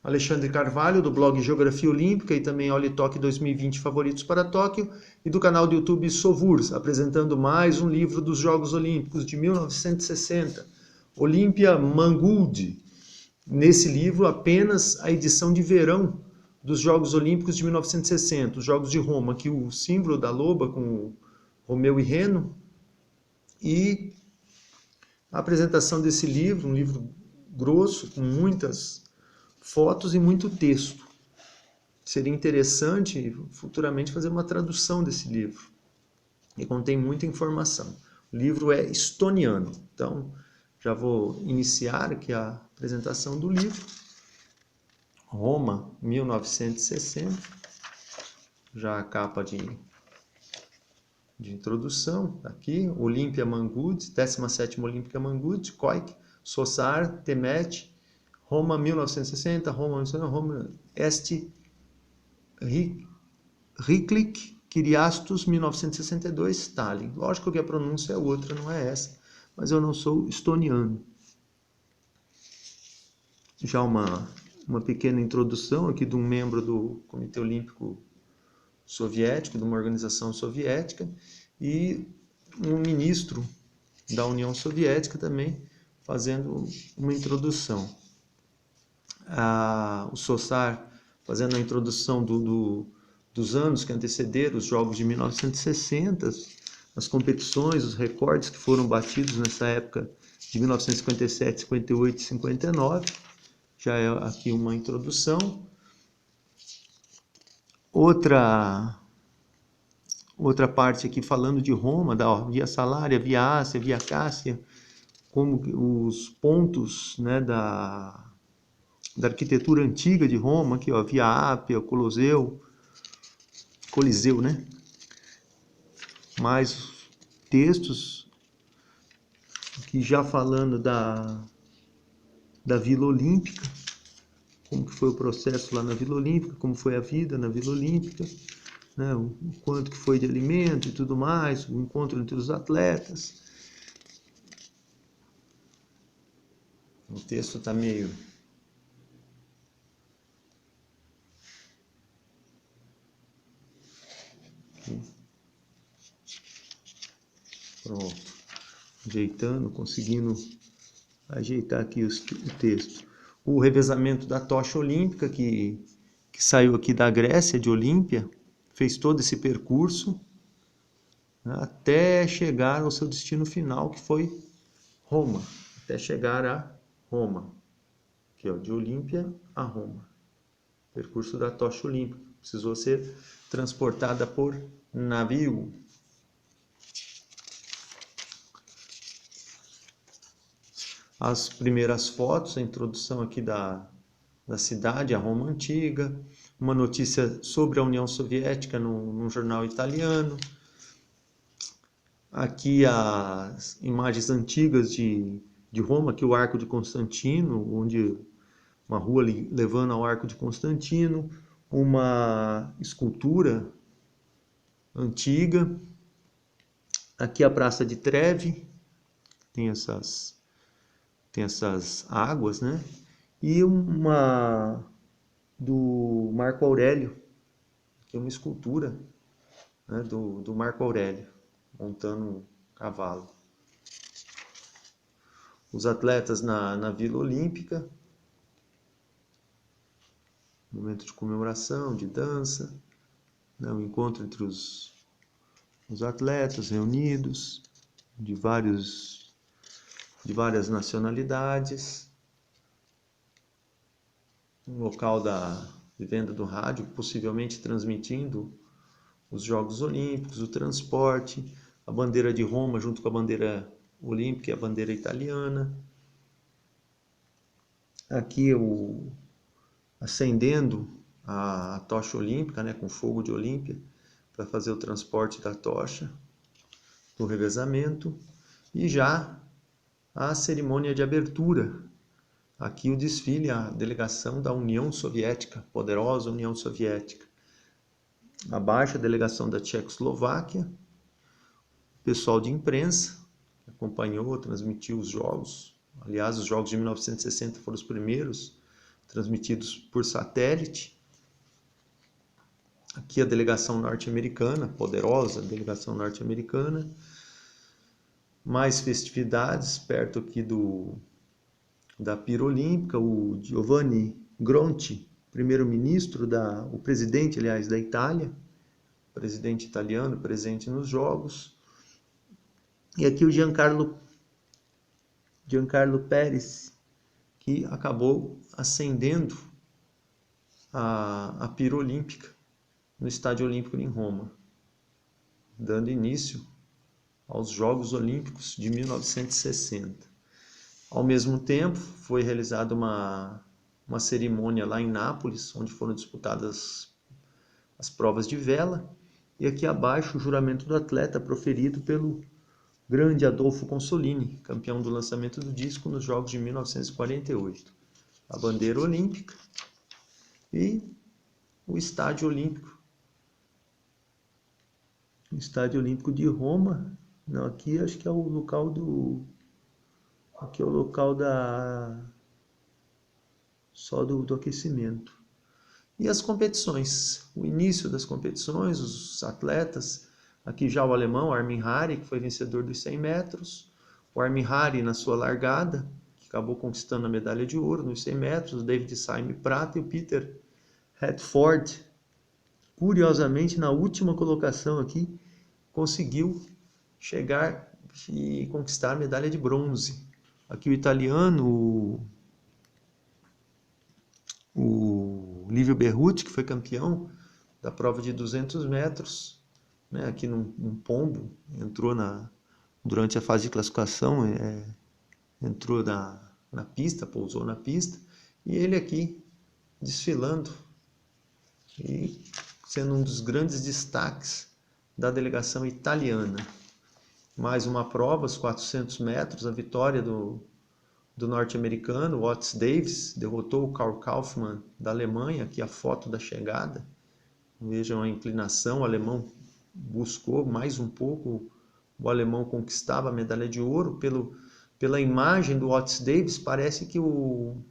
Alexandre Carvalho, do blog Geografia Olímpica e também Olitoque 2020 Favoritos para Tóquio, e do canal do YouTube Sovurs, apresentando mais um livro dos Jogos Olímpicos de 1960, Olympia Mangualde. Nesse livro, apenas a edição de verão dos Jogos Olímpicos de 1960, os Jogos de Roma, aqui o símbolo da loba com o Romeu e Reno, e a apresentação desse livro, um livro grosso, com muitas fotos e muito texto. Seria interessante futuramente fazer uma tradução desse livro, e contém muita informação. O livro é estoniano, então já vou iniciar aqui a apresentação do livro. Roma, 1960, já a capa de introdução, aqui, Olympia Mangualde, 17ª Olímpica Mangualde, Koik, Sossar, Temet, Roma 1960, Roma Est Riklik, Kyriastos 1962, Stalin. Lógico que a pronúncia é outra, não é essa, mas eu não sou estoniano. Já uma pequena introdução aqui de um membro do Comitê Olímpico Soviético, de uma organização soviética, e um ministro da União Soviética também fazendo uma introdução. O Sossar fazendo a introdução dos anos que antecederam os Jogos de 1960, as competições, os recordes que foram batidos nessa época de 1957, 58 e 59. Já é aqui uma introdução. Outra parte aqui falando de Roma, da Via Salária, Via Ásia, Via Cássia, como os pontos, né, da arquitetura antiga de Roma, aqui, ó, Via Ápia, Coliseu, né? Mais textos aqui já falando da Vila Olímpica, como que foi o processo lá na Vila Olímpica, como foi a vida na Vila Olímpica, né? O quanto que foi de alimento e tudo mais, o encontro entre os atletas. O texto está meio... aqui. Pronto. Ajeitando, conseguindo ajeitar aqui o texto. O revezamento da tocha olímpica, que saiu aqui da Grécia, de Olímpia, fez todo esse percurso, né, até chegar ao seu destino final, que foi Roma. Até chegar a Roma. Aqui, ó, de Olímpia a Roma. Percurso da tocha olímpica. Precisou ser transportada por navio. As primeiras fotos, a introdução aqui da cidade, a Roma Antiga, uma notícia sobre a União Soviética num jornal italiano. Aqui as imagens antigas de Roma, aqui o Arco de Constantino, onde uma rua levando ao Arco de Constantino, uma escultura antiga. Aqui a Praça de Trevi, tem essas águas, né? E uma do Marco Aurélio, que é uma escultura, né, do Marco Aurélio, montando um cavalo. Os atletas na Vila Olímpica, momento de comemoração, de dança, né, um encontro entre os atletas reunidos, de várias nacionalidades, um local de venda do rádio, possivelmente transmitindo os Jogos Olímpicos, o transporte, a bandeira de Roma junto com a bandeira olímpica e a bandeira italiana. Aqui acendendo a tocha olímpica, né, com fogo de Olímpia, para fazer o transporte da tocha, do revezamento, e já a cerimônia de abertura. Aqui o desfile, a delegação da União Soviética, poderosa União Soviética. Abaixo a delegação da Tchecoslováquia, pessoal de imprensa, que acompanhou, transmitiu os jogos. Aliás, os jogos de 1960 foram os primeiros transmitidos por satélite. Aqui a delegação norte-americana, poderosa delegação norte-americana. Mais festividades perto aqui da Pira Olímpica. O Giovanni Gronchi, primeiro-ministro, o presidente, aliás, da Itália, presidente italiano presente nos Jogos. E aqui o Giancarlo Pérez, que acabou ascendendo a Pira Olímpica no Estádio Olímpico em Roma, dando início aos Jogos Olímpicos de 1960. Ao mesmo tempo, foi realizada uma cerimônia lá em Nápoles, onde foram disputadas as provas de vela, e aqui abaixo o juramento do atleta proferido pelo grande Adolfo Consolini, campeão do lançamento do disco nos Jogos de 1948. A bandeira olímpica e o Estádio Olímpico. O Estádio Olímpico de Roma. Não, aqui acho que é o local aqui é o local só do aquecimento. E as competições. O início das competições, os atletas. Aqui já o alemão, Armin Hari, que foi vencedor dos 100 metros. O Armin Hari na sua largada, que acabou conquistando a medalha de ouro nos 100 metros. O David Syme prata e o Peter Redford, curiosamente, na última colocação aqui, conseguiu chegar e conquistar a medalha de bronze. Aqui o italiano, o Livio Berruti, que foi campeão da prova de 200 metros, né, aqui num pombo, entrou durante a fase de classificação, entrou na pista, pousou na pista, e ele aqui desfilando e sendo um dos grandes destaques da delegação italiana. Mais uma prova, os 400 metros, a vitória do norte-americano, Otis Davis, derrotou o Karl Kaufmann da Alemanha. Aqui a foto da chegada. Vejam a inclinação, o alemão buscou mais um pouco, o alemão conquistava a medalha de ouro. Pela imagem do Otis Davis, parece que o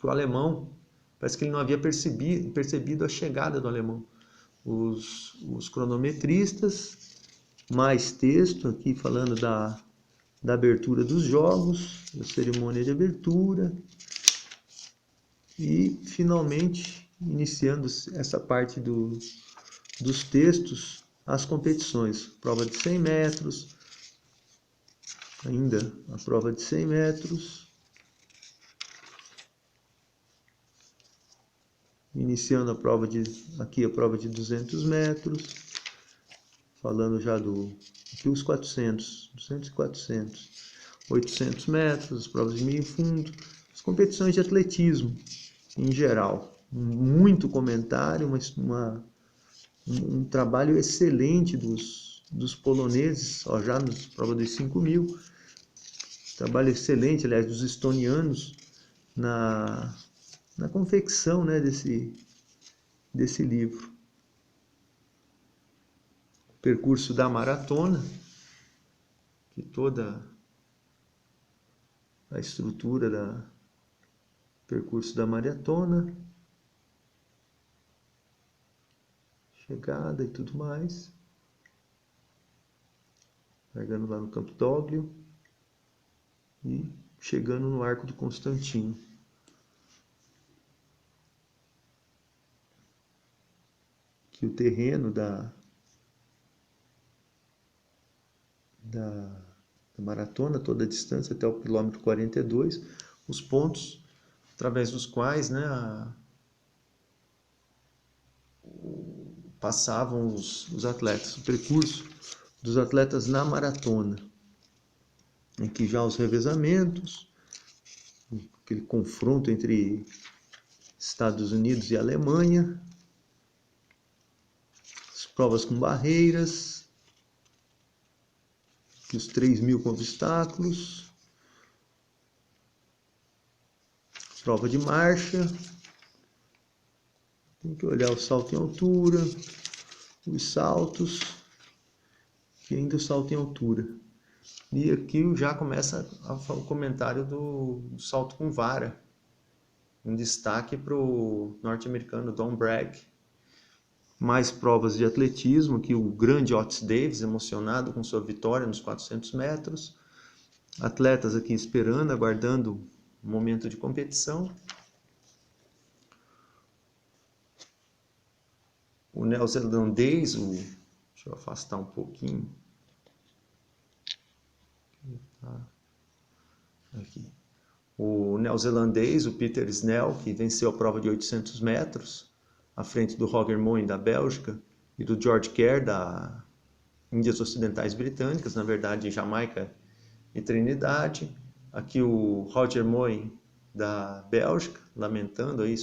alemão, parece que ele não havia percebido a chegada do alemão. Os cronometristas, mais texto aqui falando da abertura dos jogos, da cerimônia de abertura, e finalmente iniciando essa parte dos textos, as competições. Prova de 100 metros, ainda a prova de 100 metros, iniciando aqui a prova de 200 metros, falando já aqui os 400, 200 e 400, 800 metros, as provas de meio fundo, as competições de atletismo em geral. Muito comentário, um trabalho excelente dos poloneses, já nas provas dos 5.000, trabalho excelente, aliás, dos estonianos na confecção, né, desse livro. O percurso da maratona, que toda a estrutura do percurso da maratona, chegada e tudo mais, largando lá no Campo Doglio e chegando no Arco do Constantino. Que o terreno da maratona, toda a distância até o quilômetro 42, os pontos através dos quais, né, passavam os atletas, o percurso dos atletas na maratona. Aqui já os revezamentos, aquele confronto entre Estados Unidos e Alemanha, as provas com barreiras, os 3.000 com obstáculos, prova de marcha, tem que olhar o salto em altura, os saltos, e ainda o salto em altura. E aqui já começa o comentário do salto com vara, Um destaque para o norte-americano Don Bragg. Mais provas de atletismo, que o grande Otis Davis, emocionado com sua vitória nos 400 metros. Atletas aqui esperando, aguardando o momento de competição. O neozelandês, deixa eu afastar um pouquinho. Aqui. O neozelandês, o Peter Snell, que venceu a prova de 800 metros, à frente do Roger Moen da Bélgica e do George Kerr da Índias Ocidentais Britânicas, na verdade Jamaica e Trinidade. Aqui o Roger Moen da Bélgica, lamentando aí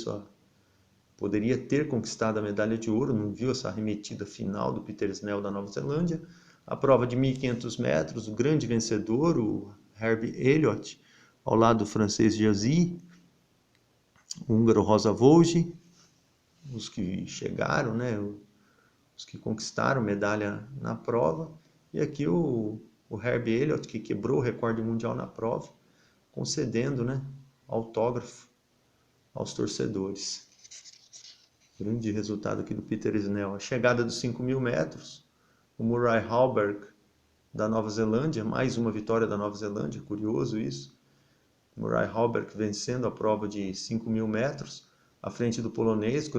poderia ter conquistado a medalha de ouro, não viu essa arremetida final do Peter Snell da Nova Zelândia. A prova de 1.500 metros, o grande vencedor, o Herbie Elliott, ao lado do francês Jazzy, o húngaro Rosa Volge, os que chegaram, né, os que conquistaram medalha na prova. E aqui o Herbie Elliott, que quebrou o recorde mundial na prova, concedendo, né, autógrafo aos torcedores. Grande resultado aqui do Peter Snell. A chegada dos 5.000 metros, o Murray Halberg da Nova Zelândia, mais uma vitória da Nova Zelândia, curioso isso. Murray Halberg vencendo a prova de 5.000 metros, à frente do polonês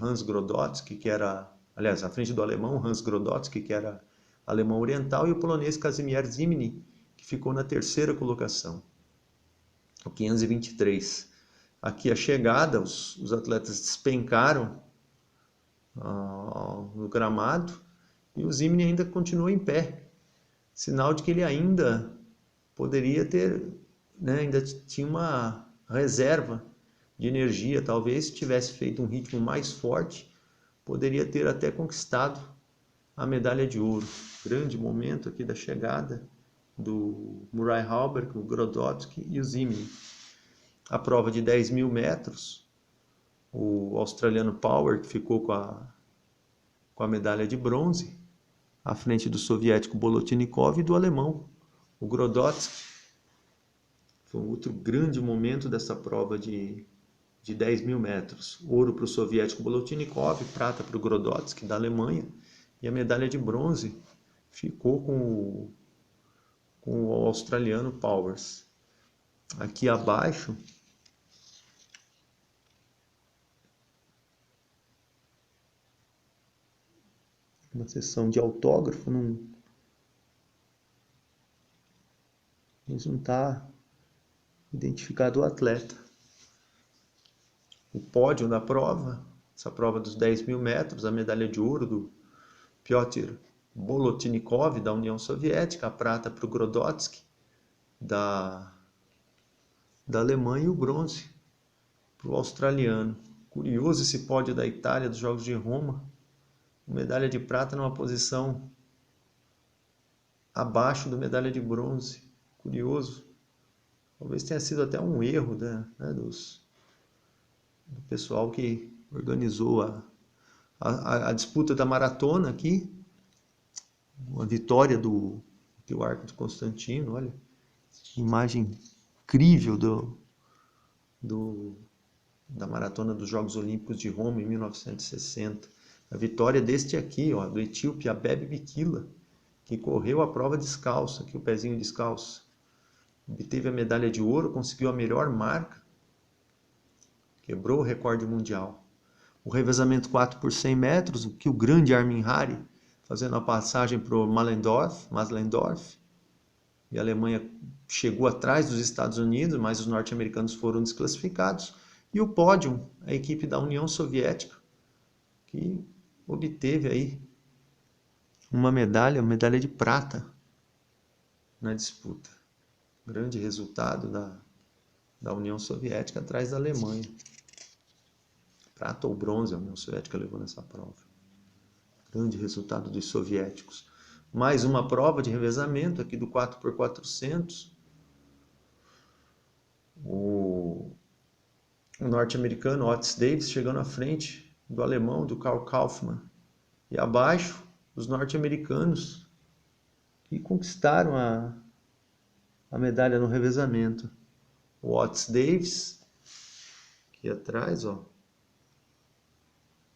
Hans Grodzki, que era, aliás, à frente do alemão Hans Grodzki, que era alemão oriental, e o polonês Kazimierz Zimny, que ficou na terceira colocação, o 523. Aqui a chegada, os atletas despencaram no gramado e o Zimny ainda continuou em pé, sinal de que ele ainda poderia ter, né, ainda tinha uma reserva de energia, talvez se tivesse feito um ritmo mais forte, poderia ter até conquistado a medalha de ouro. Grande momento aqui da chegada do Murray Halberg, o Grodzki e o Zimny. A prova de 10.000 metros, o australiano Power, que ficou com a medalha de bronze, à frente do soviético Bolotnikov e do alemão, o Grodzki. Foi um outro grande momento dessa prova de 10.000 metros. Ouro para o soviético Bolotnikov, prata para o Grodzki da Alemanha, e a medalha de bronze ficou com o australiano Powers. Aqui abaixo, uma sessão de autógrafo, mas não está identificado o atleta. O pódio da prova, essa prova dos 10.000 metros, a medalha de ouro do Pyotr Bolotnikov, da União Soviética, a prata para o Grodzki, da Alemanha, e o bronze para o australiano. Curioso esse pódio da Itália dos Jogos de Roma, medalha de prata numa posição abaixo da medalha de bronze. Curioso. Talvez tenha sido até um erro, né, do pessoal que organizou a disputa da maratona aqui. Uma vitória do Arco de Constantino, olha. Imagem incrível da maratona dos Jogos Olímpicos de Roma em 1960. A vitória deste aqui, ó, do etíope Abebe Bikila, que correu a prova descalço, aqui o pezinho descalço. Obteve a medalha de ouro, conseguiu a melhor marca, quebrou o recorde mundial. O revezamento 4 por 100 metros, que o grande Armin Hari, fazendo a passagem para o Maslendorf, e a Alemanha chegou atrás dos Estados Unidos, mas os norte-americanos foram desclassificados. E o pódio, a equipe da União Soviética, que obteve aí uma medalha de prata na disputa. Grande resultado da União Soviética atrás da Alemanha. Prata ou bronze a União Soviética levou nessa prova. Grande resultado dos soviéticos. Mais uma prova de revezamento aqui do 4x400. O norte-americano Otis Davis chegando à frente do alemão, do Karl Kaufmann. E abaixo, os norte-americanos que conquistaram a medalha no revezamento. O Otis Davis Aqui atrás, ó.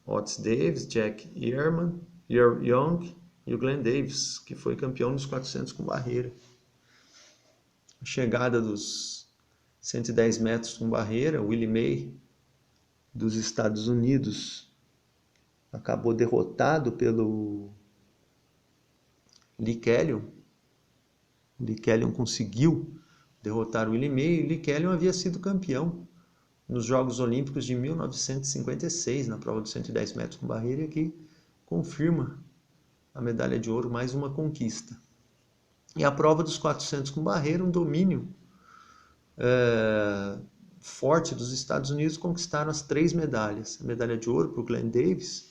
Otis Davis, Jack Earman, Young e o Glenn Davis, que foi campeão dos 400 com barreira. A chegada dos 110 metros com barreira, Willie May, dos Estados Unidos, acabou derrotado pelo Lee Kelly. Lee Kelly conseguiu derrotar o Willie May, e Lee Kelly havia sido campeão nos Jogos Olímpicos de 1956, na prova dos 110 metros com barreira, e aqui confirma a medalha de ouro, mais uma conquista. E a prova dos 400 com barreira, um domínio forte dos Estados Unidos, conquistaram as 3 medalhas. A medalha de ouro para o Glenn Davis,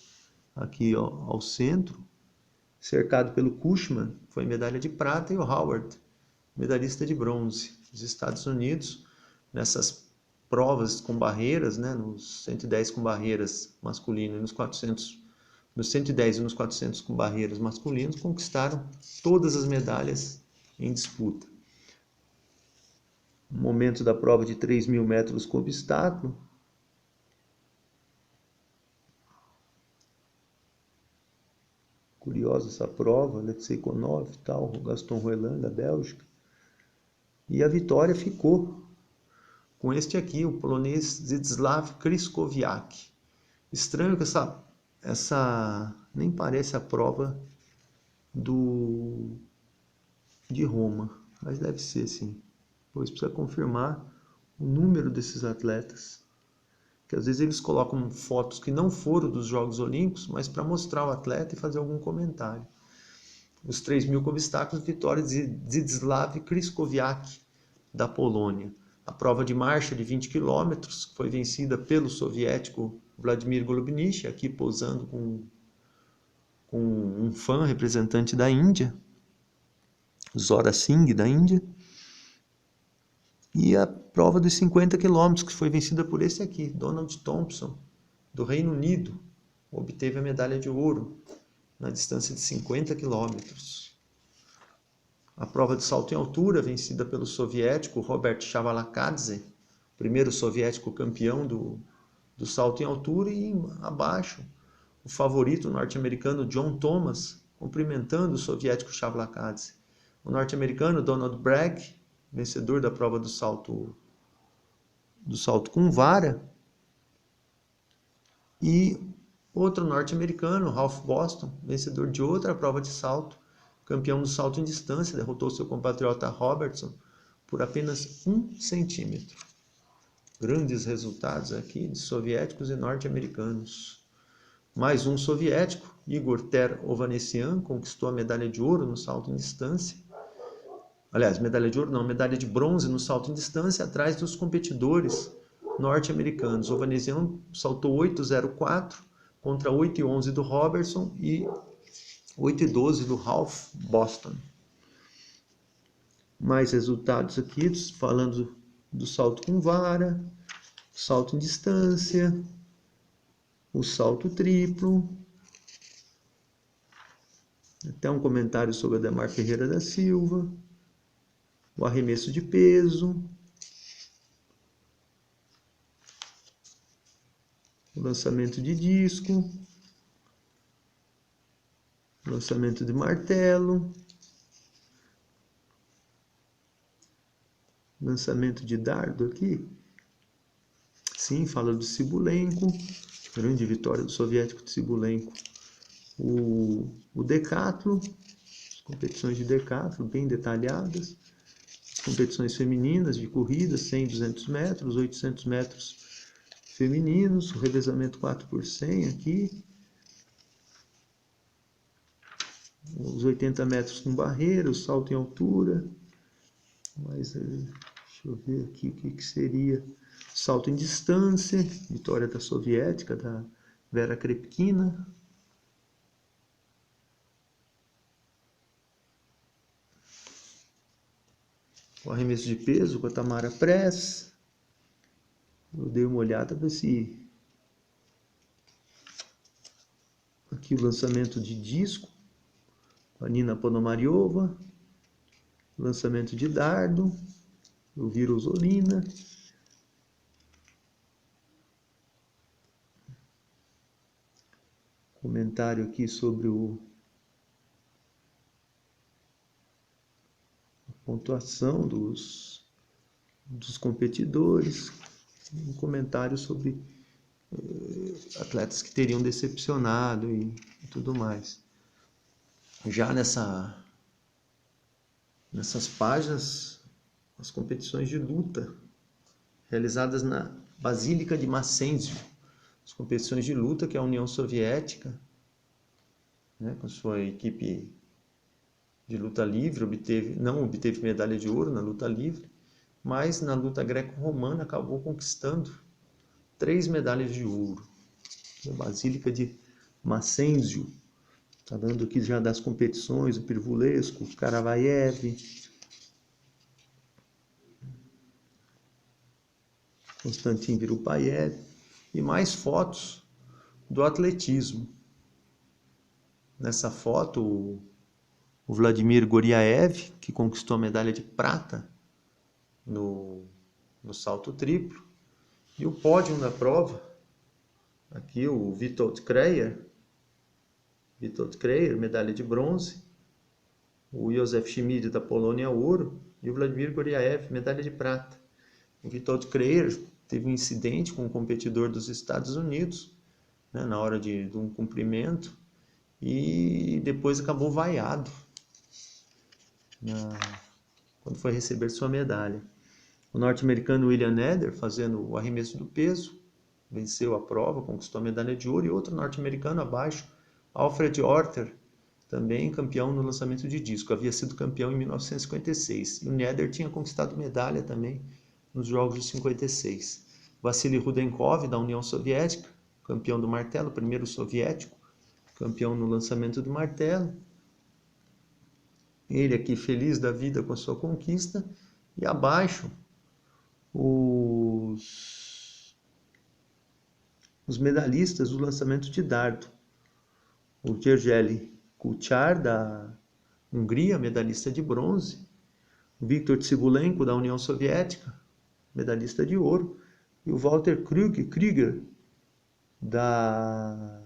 aqui ó, ao centro, cercado pelo Cushman, foi medalha de prata, e o Howard, medalhista de bronze. Os Estados Unidos, nessas provas com barreiras, né, nos 110 com barreiras masculino e nos 400, nos 110 e nos 400 com barreiras masculinos, conquistaram todas as medalhas em disputa. No momento da prova de 3.000 metros com obstáculo, curiosa essa prova, Alexei Konov, tal, Gaston Roeland, da Bélgica. E a vitória ficou com este aqui, o polonês Zdzisław Krychowiak. Estranho que essa nem parece a prova de Roma, mas deve ser sim. Pois precisa confirmar o número desses atletas, que às vezes eles colocam fotos que não foram dos Jogos Olímpicos, mas para mostrar o atleta e fazer algum comentário. Os 3.000 com obstáculos, vitória de Zdzisław Krychowiak, da Polônia. A prova de marcha de 20 km foi vencida pelo soviético Vladimir Golubnich, aqui posando com um fã representante da Índia, Zora Singh, da Índia. E a prova dos 50 km, que foi vencida por esse aqui, Donald Thompson, do Reino Unido, obteve a medalha de ouro na distância de 50 km. A prova de salto em altura, vencida pelo soviético Robert Chavalakadze, primeiro soviético campeão do salto em altura, e abaixo o favorito norte-americano John Thomas, cumprimentando o soviético Chavalakadze. O norte-americano Donald Bragg, vencedor da prova do salto com vara, e outro norte-americano, Ralph Boston, vencedor de outra prova de salto, campeão do salto em distância, derrotou seu compatriota Robertson por apenas 1 centímetro. Grandes resultados aqui de soviéticos e norte-americanos. Mais um soviético, Igor Ter-Ovanesyan, conquistou a medalha de ouro no salto em distância. Aliás, medalha de ouro não, medalha de bronze no salto em distância, atrás dos competidores norte-americanos. Ovanesyan saltou 8,04 contra 8,11 do Robertson e 8,12 do Ralph Boston. Mais resultados aqui, falando do salto com vara, salto em distância, o salto triplo. Até um comentário sobre o Ademar Ferreira da Silva. O arremesso de peso, o lançamento de disco, lançamento de martelo, lançamento de dardo aqui. Sim, fala do Sibulenko, grande vitória do soviético Sibulenko. O decathlon, as competições de decathlon bem detalhadas. Competições femininas de corrida, 100, 200 metros, 800 metros femininos, o revezamento 4x100 aqui, os 80 metros com barreira, o salto em altura, mas deixa eu ver aqui o que seria salto em distância, vitória da soviética, da Vera Krepkina. O arremesso de peso com a Tamara Press. Eu dei uma olhada para ver se... Aqui o lançamento de disco com a Nina Ponomariova. Lançamento de dardo, o Viro Zolina. Comentário aqui sobre a pontuação dos competidores, um comentário sobre atletas que teriam decepcionado e tudo mais. Já nessas páginas, as competições de luta realizadas na Basílica de Mackenzie, as competições de luta que a União Soviética, né, com sua equipe de luta livre, não obteve medalha de ouro na luta livre, mas na luta greco-romana acabou conquistando 3 medalhas de ouro. A Basílica de Mackenzie. Está dando aqui já das competições, o Pervulesco, o Karavayev, Konstantin Virupayev e mais fotos do atletismo. Nessa foto, o Vladimir Goriaev, que conquistou a medalha de prata no salto triplo, e o pódio da prova, aqui o Witold Kreyer, medalha de bronze, o Józef Schmid da Polônia, ouro, e o Vladimir Goriaev, medalha de prata. O Witold Kreyer teve um incidente com um competidor dos Estados Unidos, né, na hora de um cumprimento, e depois acabou vaiado quando foi receber sua medalha. O norte-americano William Eder, fazendo o arremesso do peso, venceu a prova, conquistou a medalha de ouro, e outro norte-americano abaixo, Alfred Orter, também campeão no lançamento de disco, havia sido campeão em 1956, e o Eder tinha conquistado medalha também nos Jogos de 56. Vassily Rudenkov, da União Soviética, campeão do martelo, primeiro soviético, campeão no lançamento do martelo. Ele aqui feliz da vida com a sua conquista. E abaixo, os medalhistas do lançamento de dardo. O Gergely Kuchar, da Hungria, medalhista de bronze. O Viktor Tsibulenko, da União Soviética, medalhista de ouro. E o Walter Krüger, da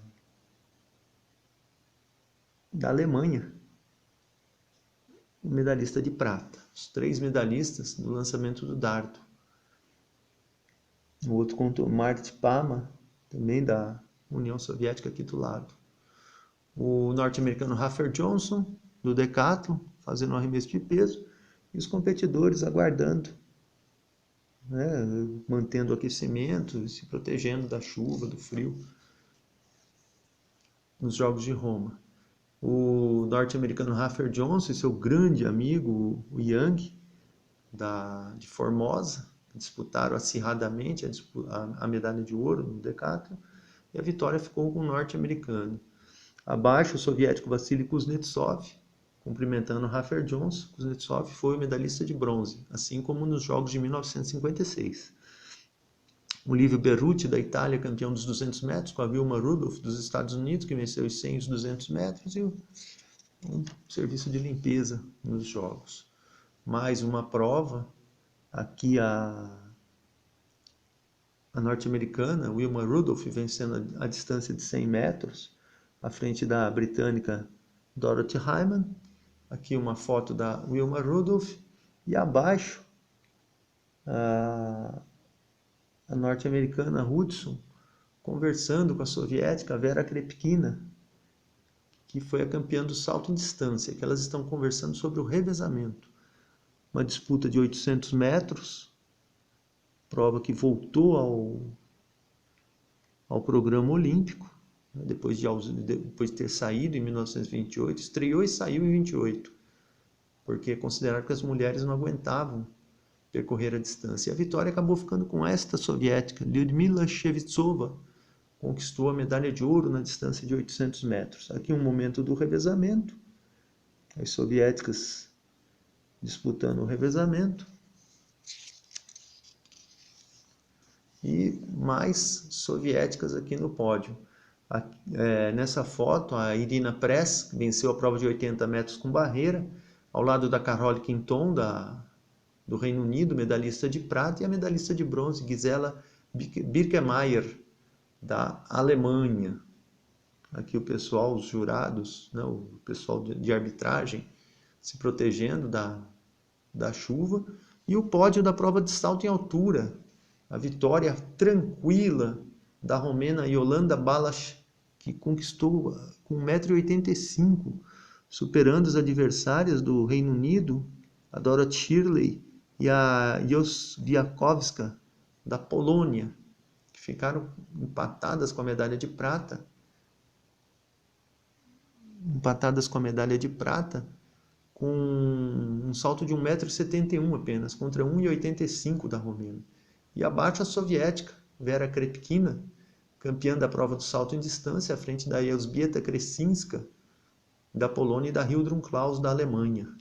Alemanha, medalhista de prata. Os 3 medalhistas do lançamento do dardo. O outro contou Mart Pama, também da União Soviética, aqui do lado. O norte-americano Rafer Johnson, do decathlon, fazendo um arremesso de peso. E os competidores aguardando, né, mantendo o aquecimento, se protegendo da chuva, do frio, nos Jogos de Roma. O norte-americano Rafer Johnson e seu grande amigo, o Yang, de Formosa, disputaram acirradamente a medalha de ouro no decathlon, e a vitória ficou com o norte-americano. Abaixo, o soviético Vassily Kuznetsov, cumprimentando Rafer Johnson. Kuznetsov foi o medalhista de bronze, assim como nos Jogos de 1956. O Livio Berruti, da Itália, campeão dos 200 metros, com a Wilma Rudolph, dos Estados Unidos, que venceu os 100 e os 200 metros, e um serviço de limpeza nos Jogos. Mais uma prova, aqui a norte-americana, Wilma Rudolph, vencendo a distância de 100 metros, à frente da britânica Dorothy Hyman. Aqui uma foto da Wilma Rudolph, e abaixo a norte-americana Hudson conversando com a soviética Vera Krepkina, que foi a campeã do salto em distância, que elas estão conversando sobre o revezamento. Uma disputa de 800 metros, prova que voltou ao programa olímpico, depois de ter saído em 1928, estreou e saiu em 28, porque consideraram que as mulheres não aguentavam percorrer a distância. E a vitória acabou ficando com esta soviética, Lyudmila Shevtsova, conquistou a medalha de ouro na distância de 800 metros. Aqui um momento do revezamento, as soviéticas disputando o revezamento, e mais soviéticas aqui no pódio. Nessa foto, a Irina Press venceu a prova de 80 metros com barreira, ao lado da Carole Quinton, do Reino Unido, medalhista de prata, e a medalhista de bronze, Gisela Birkemeyer, da Alemanha. Aqui o pessoal, os jurados, né, o pessoal de arbitragem se protegendo da chuva. E o pódio da prova de salto em altura. A vitória tranquila da romena Yolanda Balas, que conquistou com 1,85 m, superando os adversárias do Reino Unido, a Dorothy Shirley e a Józwiakowska, da Polônia, que ficaram empatadas com a medalha de prata. Com um salto de 1,71 m apenas, contra 1,85 m da romena. E abaixo a soviética, Vera Krepkina, campeã da prova do salto em distância, à frente da Elżbieta Kresinska, da Polônia, e da Hildrun Klaus, da Alemanha.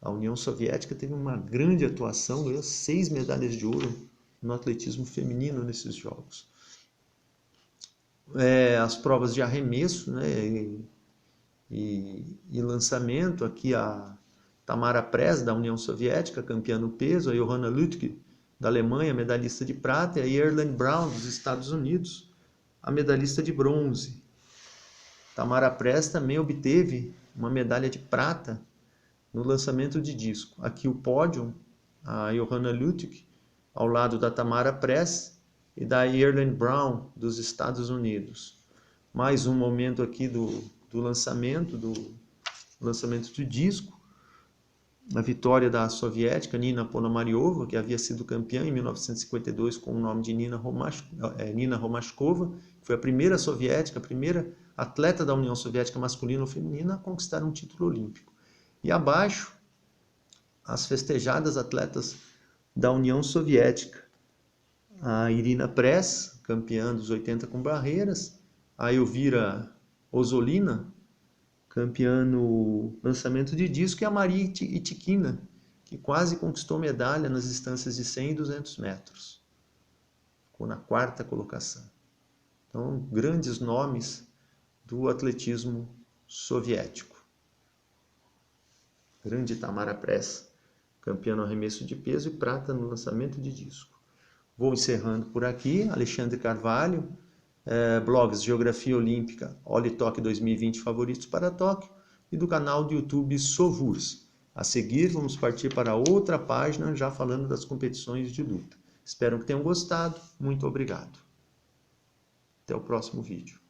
A União Soviética teve uma grande atuação, ganhou 6 medalhas de ouro no atletismo feminino nesses jogos. As provas de arremesso, né, e lançamento, aqui a Tamara Press, da União Soviética, campeã no peso, a Johanna Lüttke, da Alemanha, medalhista de prata, e a Erlen Brown, dos Estados Unidos, a medalhista de bronze. Tamara Press também obteve uma medalha de prata no lançamento de disco. Aqui o pódio, a Johanna Lüttke, ao lado da Tamara Press e da Erlen Brown, dos Estados Unidos. Mais um momento aqui do lançamento de disco, a vitória da soviética Nina Ponomariova, que havia sido campeã em 1952 com o nome de Nina Romashkova, que foi a primeira soviética, a primeira atleta da União Soviética masculina ou feminina a conquistar um título olímpico. E abaixo, as festejadas atletas da União Soviética, a Irina Press, campeã dos 80 com barreiras, a Elvira Osolina, campeã no lançamento de disco, e a Maria Itikina, que quase conquistou medalha nas distâncias de 100 e 200 metros. Ficou na 4ª colocação. Então, grandes nomes do atletismo soviético. Grande Tamara Press, campeã no arremesso de peso e prata no lançamento de disco. Vou encerrando por aqui. Alexandre Carvalho, blogs Geografia Olímpica, Olitok 2020 favoritos para Tóquio, e do canal do YouTube Sovurs. A seguir, vamos partir para outra página, já falando das competições de luta. Espero que tenham gostado. Muito obrigado. Até o próximo vídeo.